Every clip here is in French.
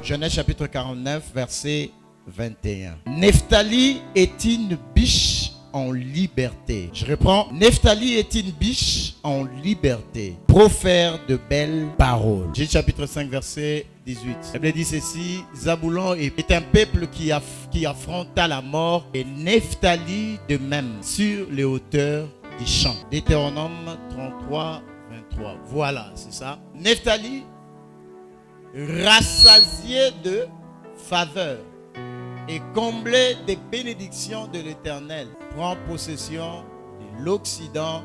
Genèse chapitre 49, verset 21. Nephtali est une biche en liberté. Je reprends. Nephtali est une biche en liberté. Profère de belles paroles. Genèse chapitre 5, verset 18. La Bible dit ceci. Zaboulon est un peuple qui affronta la mort, et Nephtali de même sur les hauteurs du champ. Deutéronome 33, 23. Voilà, c'est ça. Nephtali, rassasié de faveur et comblé des bénédictions de l'Éternel, prend possession de l'Occident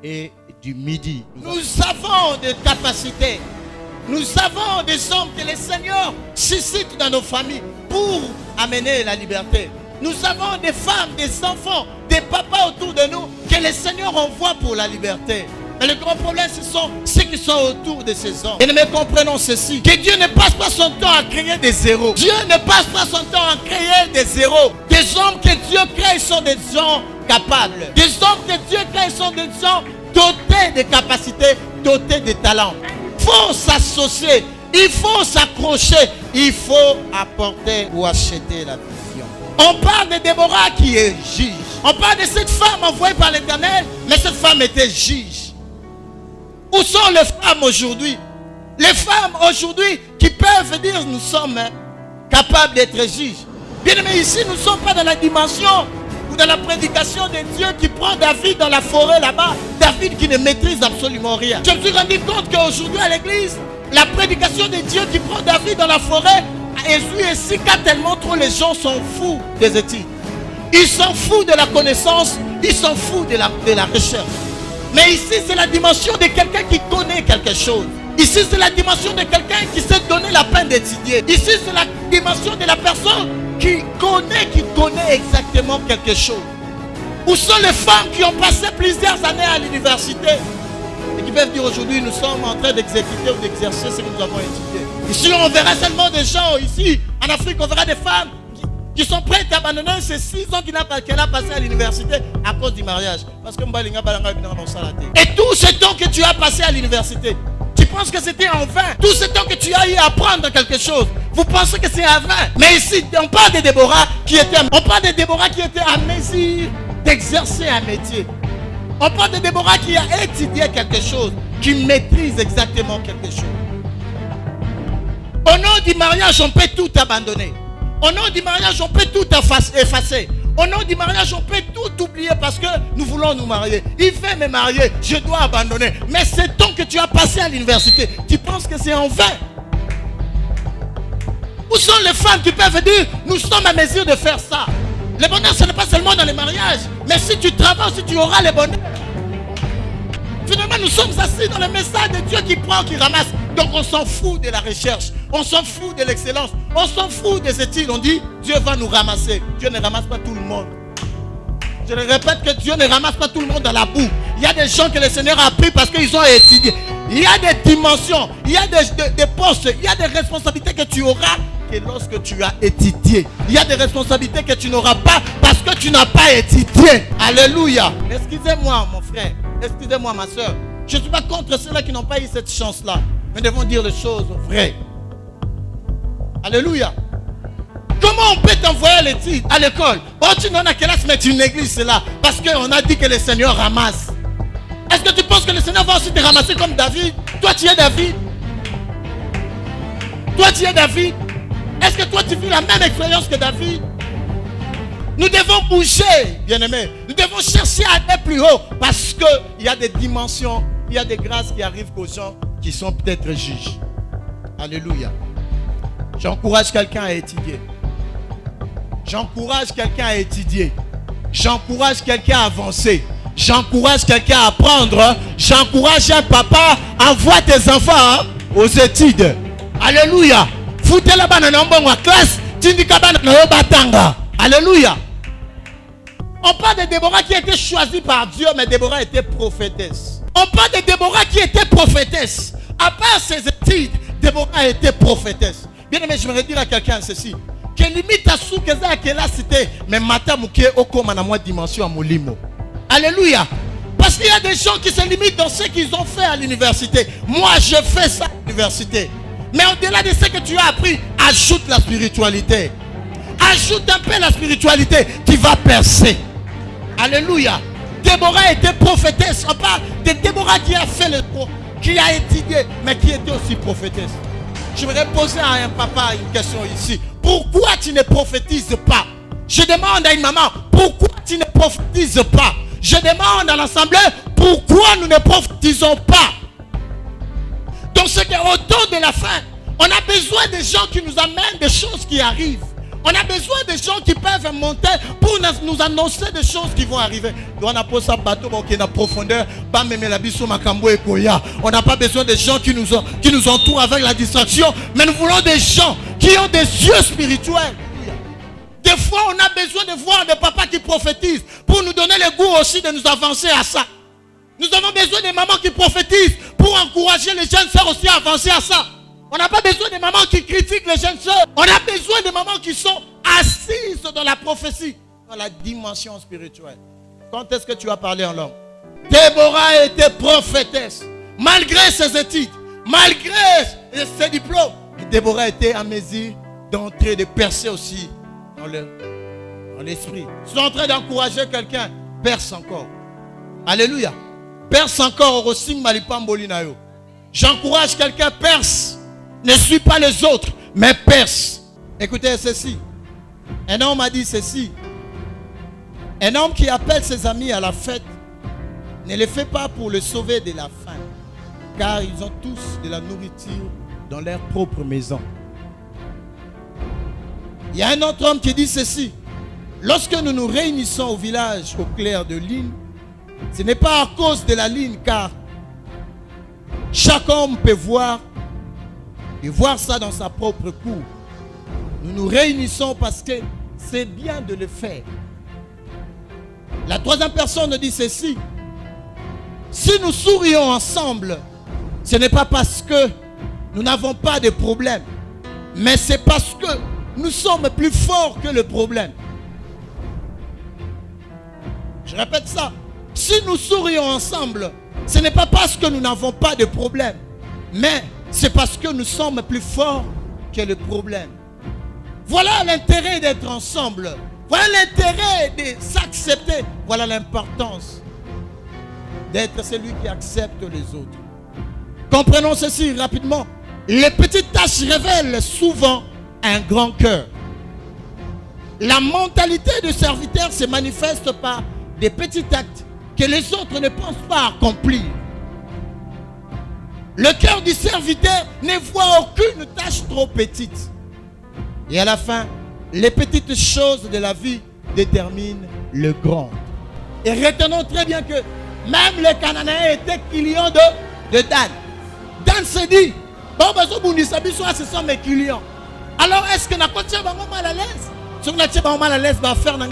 et du Midi. Nous avons des capacités. Nous avons des hommes que le Seigneur suscite dans nos familles pour amener la liberté. Nous avons des femmes, des enfants, des papas autour de nous que le Seigneur envoie pour la liberté. Mais le grand problème, ce sont ceux qui sont autour de ces hommes. Et nous comprenons ceci, que Dieu ne passe pas son temps à créer des zéros. Dieu ne passe pas son temps à créer des zéros. Des hommes que Dieu crée sont des gens capables. Des hommes que Dieu crée sont des gens dotés de capacités, dotés de talents. Il faut s'associer, il faut s'accrocher, il faut apporter ou acheter la vision. On parle de Déborah qui est juge. On parle de cette femme envoyée par l'Éternel, mais cette femme était juge. Où sont les femmes aujourd'hui? Les femmes aujourd'hui qui peuvent dire nous sommes capables d'être juges. Bien aimé, ici nous ne sommes pas dans la dimension ou dans la prédication de Dieu qui prend David dans la forêt là-bas. David qui ne maîtrise absolument rien. Je me suis rendu compte qu'aujourd'hui à l'église, la prédication de Dieu qui prend David dans la forêt, et ici quand tellement trop les gens s'en foutent des études. Ils s'en foutent de la connaissance, ils s'en foutent de la recherche. Mais ici, c'est la dimension de quelqu'un qui connaît quelque chose. Ici, c'est la dimension de quelqu'un qui s'est donné la peine d'étudier. Ici, c'est la dimension de la personne qui connaît exactement quelque chose. Où sont les femmes qui ont passé plusieurs années à l'université et qui peuvent dire aujourd'hui, nous sommes en train d'exécuter ou d'exercer ce que nous avons étudié. Ici, on verra seulement des gens, ici, en Afrique, on verra des femmes qui sont prêtes à abandonner ces 6 ans qu'elle a passé à l'université à cause du mariage. Parce que et tout ce temps que tu as passé à l'université, tu penses que c'était en vain. Tout ce temps que tu as eu à apprendre quelque chose, vous pensez que c'est en vain. Mais ici, on parle de Déborah qui était à mesure d'exercer un métier. On parle de Déborah qui a étudié quelque chose, qui maîtrise exactement quelque chose. Au nom du mariage, on peut tout abandonner. Au nom du mariage, on peut tout effacer. Au nom du mariage, on peut tout oublier parce que nous voulons nous marier. Il veut me marier, je dois abandonner. Mais ce temps que tu as passé à l'université, tu penses que c'est en vain? Où sont les femmes qui peuvent dire, nous sommes à mesure de faire ça? Le bonheur, ce n'est pas seulement dans les mariages. Mais si tu travailles, si tu auras le bonheur. Finalement, nous sommes assis dans le message de Dieu qui prend, qui ramasse. Donc on s'en fout de la recherche. On s'en fout de l'excellence. On s'en fout des études. On dit, Dieu va nous ramasser. Dieu ne ramasse pas tout le monde. Je le répète que Dieu ne ramasse pas tout le monde dans la boue. Il y a des gens que le Seigneur a pris parce qu'ils ont étudié. Il y a des dimensions. Il y a des postes. Il y a des responsabilités que tu auras que lorsque tu as étudié. Il y a des responsabilités que tu n'auras pas parce que tu n'as pas étudié. Alléluia. Excusez-moi mon frère. Excusez-moi ma soeur. Je ne suis pas contre ceux-là qui n'ont pas eu cette chance-là. Mais nous devons dire les choses vraies. Alléluia. Comment on peut t'envoyer à l'école? Oh, tu n'en as classe, mais tu négliges cela. Parce qu'on a dit que le Seigneur ramasse. Est-ce que tu penses que le Seigneur va aussi te ramasser comme David? Toi, tu es David. Toi, tu es David. Est-ce que toi, tu vis la même expérience que David? Nous devons bouger, bien-aimés. Nous devons chercher à aller plus haut. Parce qu'il y a des dimensions, il y a des grâces qui arrivent aux gens qui sont peut-être juges. Alléluia. J'encourage quelqu'un à étudier. J'encourage quelqu'un à étudier. J'encourage quelqu'un à avancer. J'encourage quelqu'un à apprendre. J'encourage un papa à envoyer tes enfants aux études. Alléluia. Foutez la banane en bon classe. Alléluia. On parle de Déborah qui a été choisie par Dieu, mais Déborah était prophétesse. On parle de Déborah qui était prophétesse. À part ses études, Déborah était prophétesse. Bien aimé, je voudrais dire à quelqu'un ceci. Que limite à ce que ça que là c'était, mais matin mouké au comme à moi dimension à molimo. Alléluia. Parce qu'il y a des gens qui se limitent dans ce qu'ils ont fait à l'université. Moi, je fais ça à l'université. Mais au-delà de ce que tu as appris, ajoute la spiritualité. Ajoute un peu la spiritualité, tu vas percer. Alléluia. Déborah était prophétesse. On parle de Déborah qui a fait le cours, qui a étudié, mais qui était aussi prophétesse. Je voudrais poser à un papa une question ici. Pourquoi tu ne prophétises pas? Je demande à une maman, pourquoi tu ne prophétises pas? Je demande à l'assemblée, pourquoi nous ne prophétisons pas? Donc c'est qu'autour de la fin, on a besoin de gens qui nous amènent des choses qui arrivent. On a besoin de gens qui peuvent monter pour nous annoncer des choses qui vont arriver. On n'a pas profondeur. On n'a pas besoin de gens qui nous entourent avec la distraction. Mais nous voulons des gens qui ont des yeux spirituels. Des fois, on a besoin de voir des papas qui prophétisent pour nous donner le goût aussi de nous avancer à ça. Nous avons besoin de mamans qui prophétisent pour encourager les jeunes sœurs aussi à avancer à ça. On n'a pas besoin de mamans qui critiquent les jeunes sœurs. On a besoin de mamans qui sont assises dans la prophétie, dans la dimension spirituelle. Quand est-ce que tu as parlé en langue? Déborah était prophétesse. Malgré ses études, malgré ses diplômes, Déborah était en mesure d'entrer, de percer aussi dans l'esprit. Je suis en train d'encourager quelqu'un, perce encore. Alléluia. Perce encore au signe malipambolinayo. J'encourage quelqu'un, perce. Ne suis pas les autres, mais perce. Écoutez ceci. Un homme a dit ceci. Un homme qui appelle ses amis à la fête ne le fait pas pour le sauver de la faim, car ils ont tous de la nourriture dans leur propre maison. Il y a un autre homme qui dit ceci. Lorsque nous nous réunissons au village au clair de lune, ce n'est pas à cause de la lune, car chaque homme peut voir ça dans sa propre cour. Nous nous réunissons parce que c'est bien de le faire. La troisième personne dit ceci. Si nous sourions ensemble, ce n'est pas parce que nous n'avons pas de problème, mais c'est parce que nous sommes plus forts que le problème. Je répète ça. Si nous sourions ensemble, ce n'est pas parce que nous n'avons pas de problème, mais c'est parce que nous sommes plus forts que le problème. Voilà l'intérêt d'être ensemble. Voilà l'intérêt de s'accepter. Voilà l'importance d'être celui qui accepte les autres. Comprenons ceci rapidement. Les petites tâches révèlent souvent un grand cœur. La mentalité du serviteur se manifeste par des petits actes que les autres ne pensent pas accomplir. Le cœur du serviteur ne voit aucune tâche trop petite. Et à la fin, les petites choses de la vie déterminent le grand. Et retenons très bien que même les Cananéens étaient clients de Dan. Dan se dit, bon, ce sont mes clients. Alors est-ce que nous sommes mal à l'aise? Si nous sommes mal à l'aise, nous allons faire un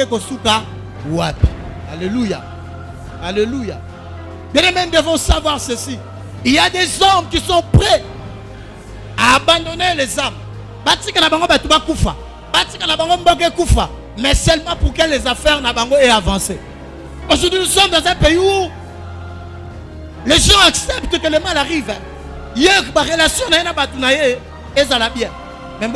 wapi. Alléluia. Alléluia. Les mêmes devons savoir ceci. Il y a des hommes qui sont prêts à abandonner les âmes. Mais seulement pour que les affaires aient avancé. Aujourd'hui, nous sommes dans un pays où les gens acceptent que le mal arrive. Hier, la relation est à la bien. Mais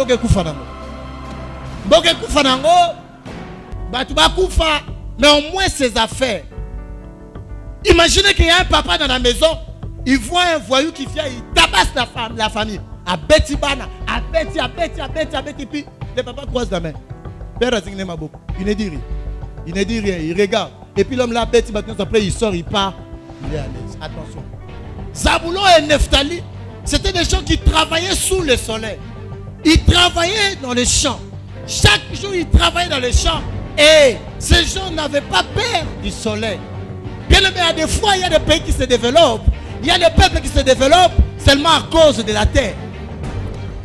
mais au moins ses affaires. Imaginez qu'il y a un papa dans la maison, il voit un voyou qui vient, il tabasse la famille. À Betty Bana, à Betty, puis le papa croise la main. Père Azigné Maboko, il ne dit rien. Il ne dit rien, il regarde. Et puis l'homme là, Betty, après il sort, il part, il est à l'aise. Attention. Zabulon et Nephtali, c'était des gens qui travaillaient sous le soleil. Ils travaillaient dans les champs. Chaque jour, ils travaillaient dans les champs. Et ces gens n'avaient pas peur du soleil. Bien aimé, des fois, il y a des pays qui se développent. Il y a des peuples qui se développent seulement à cause de la terre.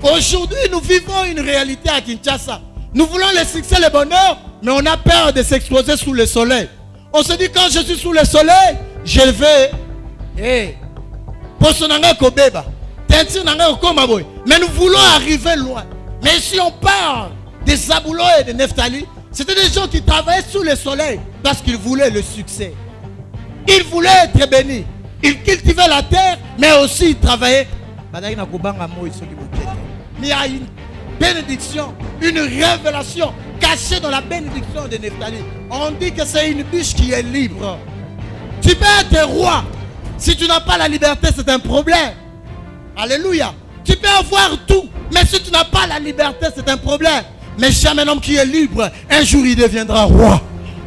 Aujourd'hui, nous vivons une réalité à Kinshasa. Nous voulons le succès, le bonheur, mais on a peur de s'exposer sous le soleil. On se dit, quand je suis sous le soleil, je vais. Mais nous voulons arriver loin. Mais si on parle des Zabulon et de Nephtali, c'était des gens qui travaillaient sous le soleil parce qu'ils voulaient le succès. Ils voulaient être bénis. Ils cultivaient la terre, mais aussi ils travaillaient. Mais il y a une bénédiction, une révélation cachée dans la bénédiction de Nephtali. On dit que c'est une biche qui est libre. Tu peux être roi. Si tu n'as pas la liberté, c'est un problème. Alléluia. Tu peux avoir tout, mais si tu n'as pas la liberté, c'est un problème. Mais jamais un homme qui est libre, un jour il deviendra roi.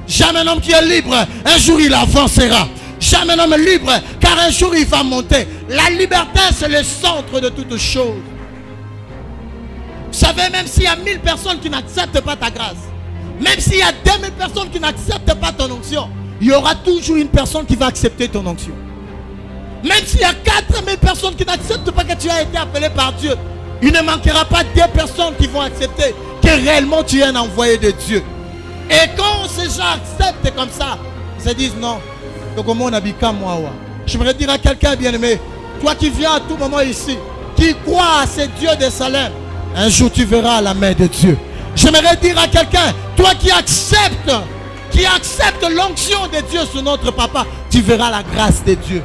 Jamais un homme qui est libre, un jour il avancera. Jamais un homme libre, car un jour il va monter. La liberté, c'est le centre de toutes choses. Vous savez, même s'il y a 1000 personnes qui n'acceptent pas ta grâce, même s'il y a 2000 personnes qui n'acceptent pas ton onction, il y aura toujours une personne qui va accepter ton onction. Même s'il y a 4000 personnes qui n'acceptent pas que tu as été appelé par Dieu, il ne manquera pas 2 personnes qui vont accepter que réellement tu es un envoyé de Dieu. Et quand ces gens acceptent comme ça, ils se disent non. J'aimerais dire à quelqu'un bien-aimé, toi qui viens à tout moment ici, qui croit à ce Dieu de Salem, un jour tu verras la main de Dieu. J'aimerais dire à quelqu'un, toi qui accepte l'onction de Dieu sur notre papa, tu verras la grâce de Dieu.